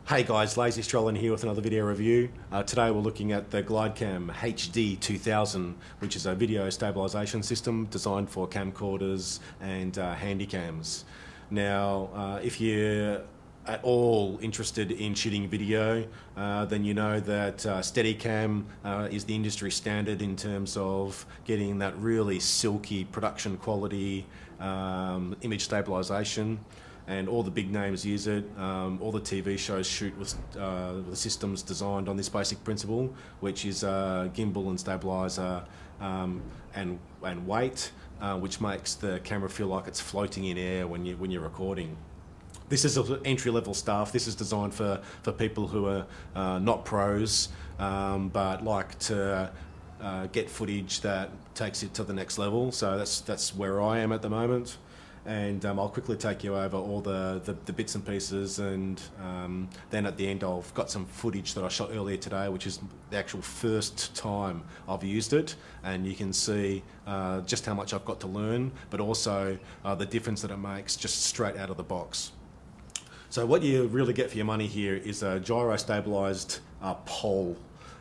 Hey guys, Lazy Strolling here with another video review. Today we're looking at the Glidecam HD-2000, which is a video stabilization system designed for camcorders and handycams. Now, if you're at all interested in shooting video, then you know that Steadicam is the industry standard in terms of getting that really silky production quality image stabilization. And all the big names use it. All the TV shows shoot with systems designed on this basic principle, which is gimbal and stabilizer and weight, which makes the camera feel like it's floating in air when you're recording. This is entry-level stuff. This is designed for people who are not pros, but like to get footage that takes it to the next level. So that's where I am at the moment. And I'll quickly take you over all the bits and pieces, and then at the end I've got some footage that I shot earlier today, which is the actual first time I've used it, and you can see just how much I've got to learn, but also the difference that it makes just straight out of the box. So what you really get for your money here is a gyro stabilized pole,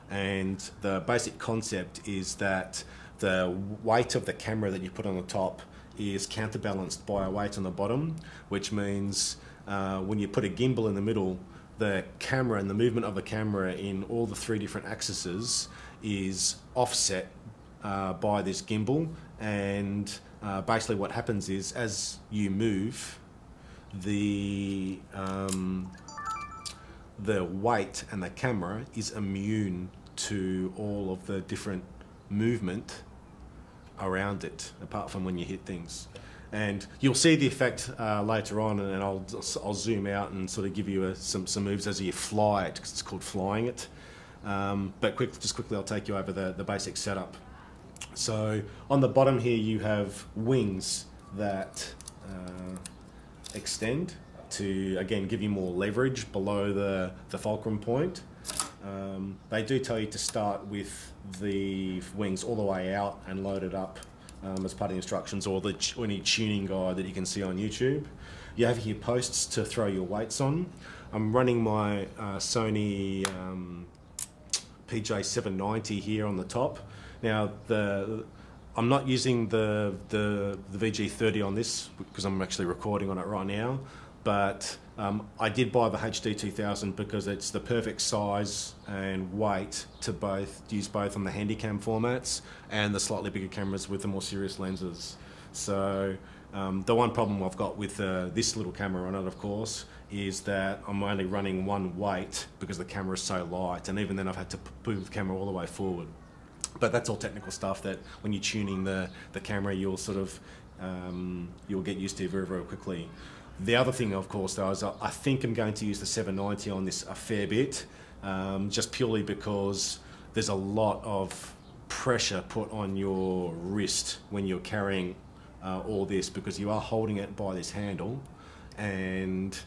and the basic concept is that the weight of the camera that you put on the top is counterbalanced by a weight on the bottom, which means when you put a gimbal in the middle, the camera and the movement of the camera in all the three different axes is offset by this gimbal, and basically what happens is as you move, the weight and the camera is immune to all of the different movement around it, apart from when you hit things. And you'll see the effect later on, and I'll zoom out and sort of give you some moves as you fly it, because it's called flying it. But quickly I'll take you over the basic setup. So on the bottom here you have wings that extend to, again, give you more leverage below the fulcrum point. They do tell you to start with the wings all the way out and load it up as part of the instructions, or any tuning guide that you can see on YouTube. You have here posts to throw your weights on. I'm running my Sony PJ790 here on the top. Now I'm not using the VG30 on this because I'm actually recording on it right now, but I did buy the HD-2000 because it's the perfect size and weight to use both on the Handycam formats and the slightly bigger cameras with the more serious lenses. So the one problem I've got with this little camera on it, of course, is that I'm only running one weight because the camera is so light, and even then I've had to move the camera all the way forward. But that's all technical stuff that when you're tuning the camera, you'll sort of you'll get used to very, very quickly. The other thing, of course, though, is I think I'm going to use the 790 on this a fair bit, just purely because there's a lot of pressure put on your wrist when you're carrying all this, because you are holding it by this handle, and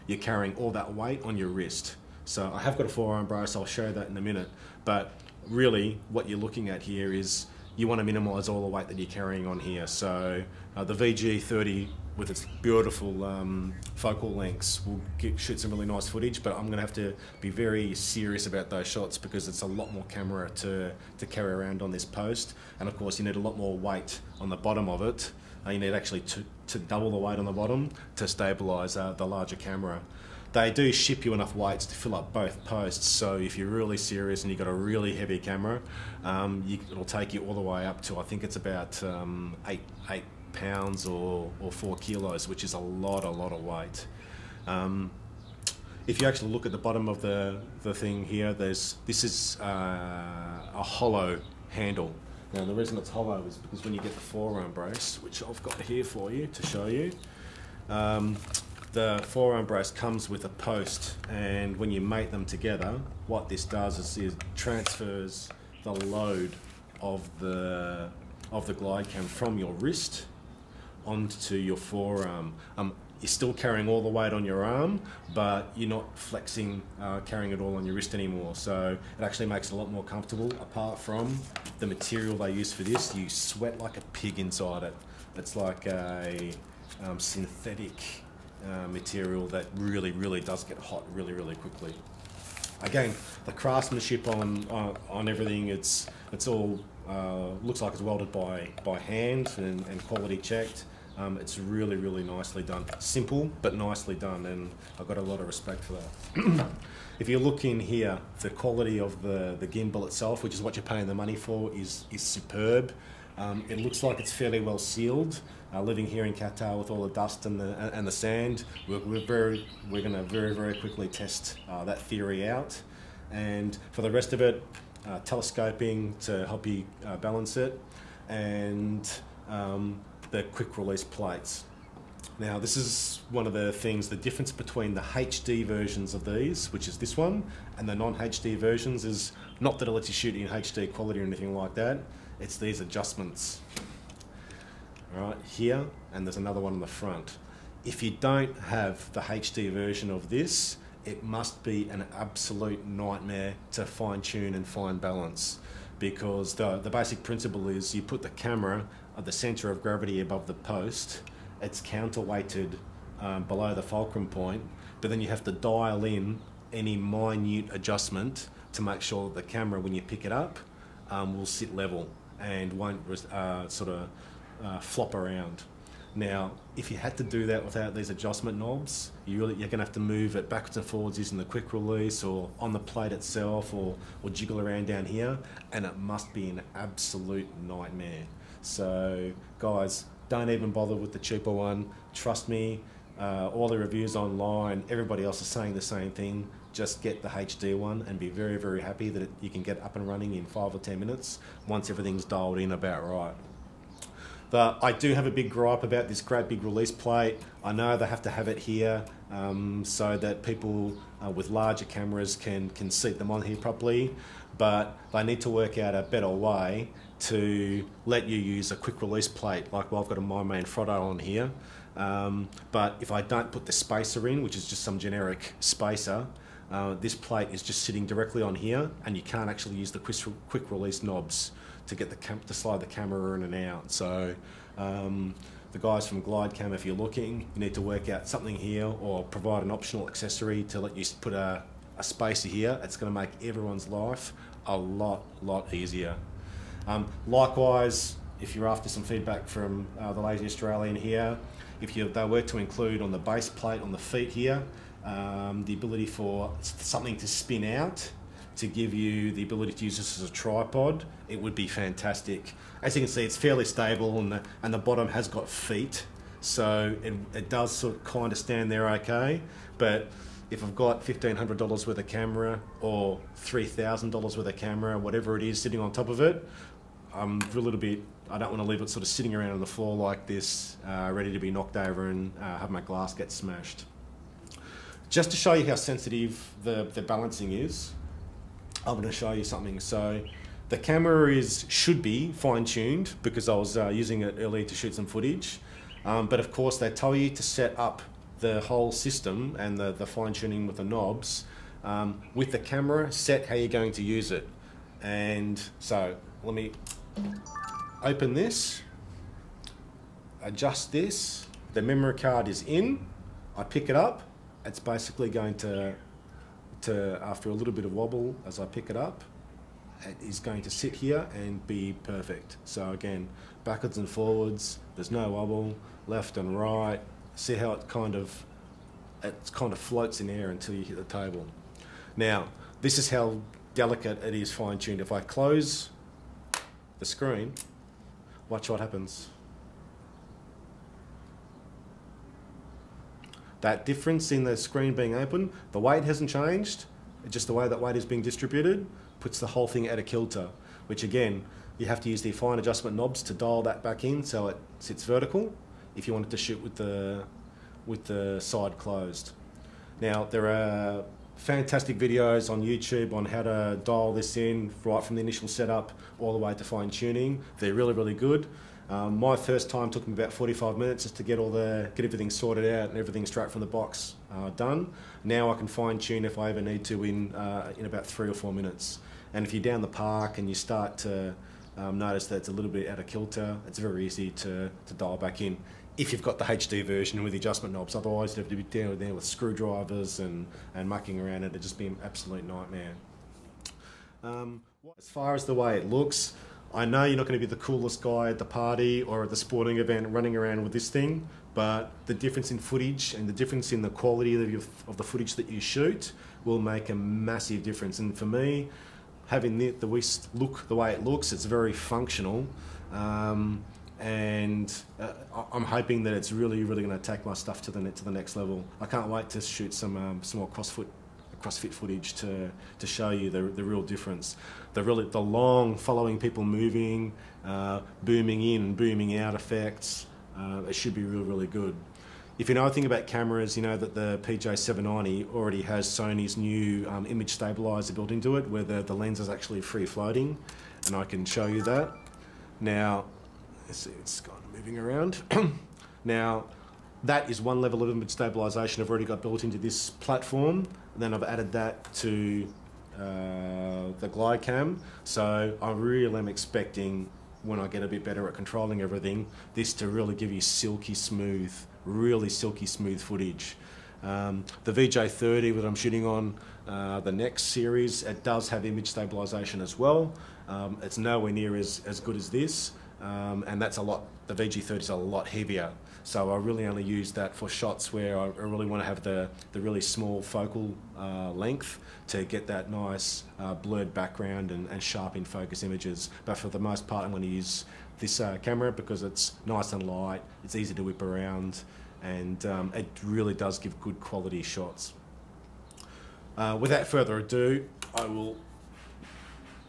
you're carrying all that weight on your wrist. So I have got a forearm brace, I'll show that in a minute, but really what you're looking at here is you want to minimise all the weight that you're carrying on here. So the VG30 with its beautiful focal lengths will shoot some really nice footage, but I'm going to have to be very serious about those shots because it's a lot more camera to carry around on this post, and of course you need a lot more weight on the bottom of it. You need actually to double the weight on the bottom to stabilise the larger camera. They do ship you enough weights to fill up both posts, so if you're really serious and you've got a really heavy camera, it'll take you all the way up to, I think it's about 8 pounds or 4 kilos, which is a lot of weight. If you actually look at the bottom of the thing here, this is a hollow handle. Now the reason it's hollow is because when you get the forearm brace, which I've got here for you to show you, the forearm brace comes with a post, and when you mate them together, what this does is it transfers the load of the Glidecam from your wrist onto your forearm. You're still carrying all the weight on your arm, but you're not flexing, carrying it all on your wrist anymore. So it actually makes it a lot more comfortable. Apart from the material they use for this, you sweat like a pig inside it. It's like a synthetic material that really does get hot really quickly. Again, the craftsmanship on everything, it's all looks like it's welded by hand and quality checked. It's really nicely done. Simple but nicely done, and I've got a lot of respect for that. If you look in here, the quality of the gimbal itself, which is what you're paying the money for, is superb. It looks like it's fairly well sealed. Living here in Qatar with all the dust and the sand, we're going to very quickly test that theory out. And for the rest of it, telescoping to help you balance it, and the quick release plates. Now this is one of the things, the difference between the HD versions of these, which is this one, and the non-HD versions is not that it lets you shoot in HD quality or anything like that, it's these adjustments. Right here, and there's another one on the front. If you don't have the HD version of this, it must be an absolute nightmare to fine-tune and find balance, because the basic principle is you put the camera at the center of gravity above the post, it's counterweighted below the fulcrum point, but then you have to dial in any minute adjustment to make sure that the camera, when you pick it up, will sit level and won't flop around. Now, if you had to do that without these adjustment knobs, you're going to have to move it backwards and forwards using the quick release or on the plate itself, or jiggle around down here, and it must be an absolute nightmare. So guys, don't even bother with the cheaper one. Trust me, all the reviews online, everybody else is saying the same thing. Just get the HD one and be very happy that you can get up and running in 5 or 10 minutes once everything's dialed in about right. But I do have a big gripe about this great big release plate. I know they have to have it here so that people with larger cameras can seat them on here properly, but they need to work out a better way to let you use a quick release plate like what I've got on my main Frotto on here. But if I don't put the spacer in, which is just some generic spacer, this plate is just sitting directly on here, and you can't actually use the quick release knobs to get to slide the camera in and out. So the guys from Glidecam, if you're looking, you need to work out something here or provide an optional accessory to let you put a spacer here. It's going to make everyone's life a lot easier. Likewise, if you're after some feedback from the Lazy Australian here, if they were to include on the base plate on the feet here the ability for something to spin out to give you the ability to use this as a tripod, it would be fantastic. As you can see, it's fairly stable, and the bottom has got feet, so it does sort of kind of stand there okay. But if I've got $1,500 worth of camera or $3,000 worth of camera, whatever it is sitting on top of it, I'm a little bit, I don't want to leave it sort of sitting around on the floor like this, ready to be knocked over and have my glass get smashed. Just to show you how sensitive the balancing is, I'm going to show you something. So the camera should be fine-tuned because I was using it earlier to shoot some footage, but of course they tell you to set up the whole system and the fine-tuning with the knobs with the camera set how you're going to use it. And so let me open this, adjust this, the memory card is in, I pick it up, it's basically going to after a little bit of wobble as I pick it up, it is going to sit here and be perfect. So again, backwards and forwards, there's no wobble, left and right. See how it kind of floats in air until you hit the table. Now, this is how delicate it is fine-tuned. If I close the screen, watch what happens. That difference in the screen being open, the weight hasn't changed, just the way that weight is being distributed puts the whole thing out of kilter, which again, you have to use the fine adjustment knobs to dial that back in so it sits vertical if you want it to shoot with the side closed. Now, there are fantastic videos on YouTube on how to dial this in right from the initial setup all the way to fine tuning. They're really good. My first time took me about 45 minutes just to get everything sorted out and everything straight from the box done. Now I can fine tune if I ever need to in about 3 or 4 minutes. And if you're down the park and you start to notice that it's a little bit out of kilter, it's very easy to dial back in. if you've got the HD version with the adjustment knobs. Otherwise you'd have to be down there with screwdrivers and mucking around. It'd just be an absolute nightmare. As far as the way it looks, I know you're not going to be the coolest guy at the party or at the sporting event running around with this thing, but the difference in footage and the difference in the quality of the footage that you shoot will make a massive difference. And for me, having the way it looks, it's very functional. And I'm hoping that it's really going to take my stuff to the next level. I can't wait to shoot some more CrossFit footage to show you the real difference. The long following people moving, booming in and booming out effects. It should be really good. If you know anything about cameras, you know that the PJ790 already has Sony's new image stabilizer built into it, where the lens is actually free floating, and I can show you that. Now, let's see, it's kind of moving around. Now, that is one level of image stabilization I've already got built into this platform. And then I've added that to the Glidecam. So I really am expecting, when I get a bit better at controlling everything, this to really give you really silky smooth footage. The VJ30 that I'm shooting on the next series, it does have image stabilization as well. It's nowhere near as good as this. And that's the VG30 is a lot heavier. So I really only use that for shots where I really want to have the really small focal length to get that nice blurred background and sharp in focus images. But for the most part, I'm going to use this camera because it's nice and light, it's easy to whip around, and it really does give good quality shots. Without further ado, I will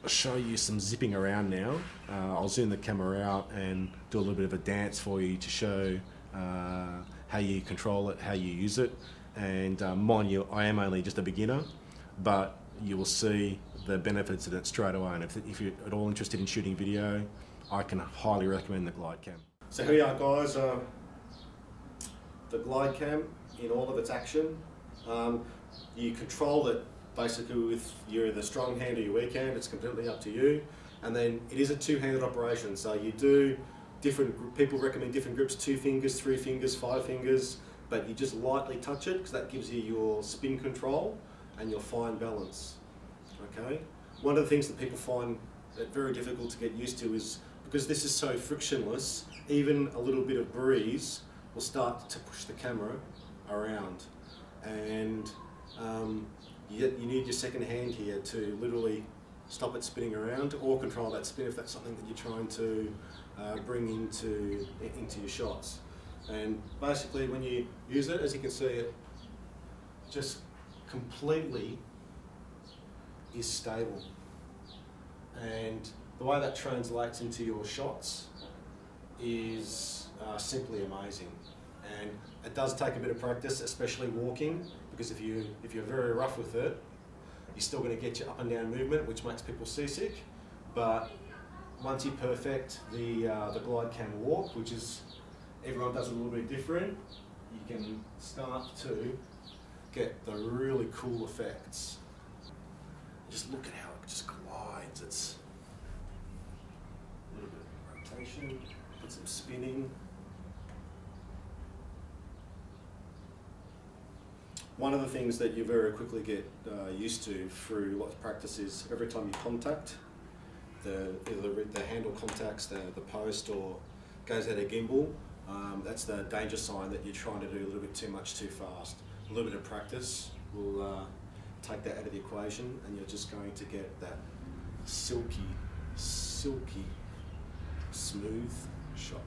show you some zipping around now. I'll zoom the camera out and do a little bit of a dance for you to show how you control it, how you use it. And mind you, I am only just a beginner, but you will see the benefits of it straight away. And if you're at all interested in shooting video, I can highly recommend the Glidecam. So here we are, guys. The Glidecam in all of its action. You control it basically with the strong hand or your weak hand. It's completely up to you. And then it is a two-handed operation, so you do people recommend different grips: 2 fingers, 3 fingers, 5 fingers, but you just lightly touch it because that gives you your spin control and your fine balance. Okay. One of the things that people find it very difficult to get used to is, because this is so frictionless, even a little bit of breeze will start to push the camera around, and you need your second hand here to literally stop it spinning around or control that spin if that's something that you're trying to bring into your shots. And basically when you use it, as you can see, it just completely is stable. And the way that translates into your shots is simply amazing. And it does take a bit of practice, especially walking, because if you're very rough with it, you're still going to get your up and down movement, which makes people seasick. But once you perfect the Glidecam walk, which is, everyone does a little bit different, you can start to get the really cool effects. Just look at how it just glides. It's a little bit of rotation, put some spinning. One of the things that you very quickly get used to through lots of practice is every time you contact, either the handle contacts the post or goes out of gimbal, that's the danger sign that you're trying to do a little bit too much too fast. A little bit of practice will take that out of the equation, and you're just going to get that silky, smooth shot.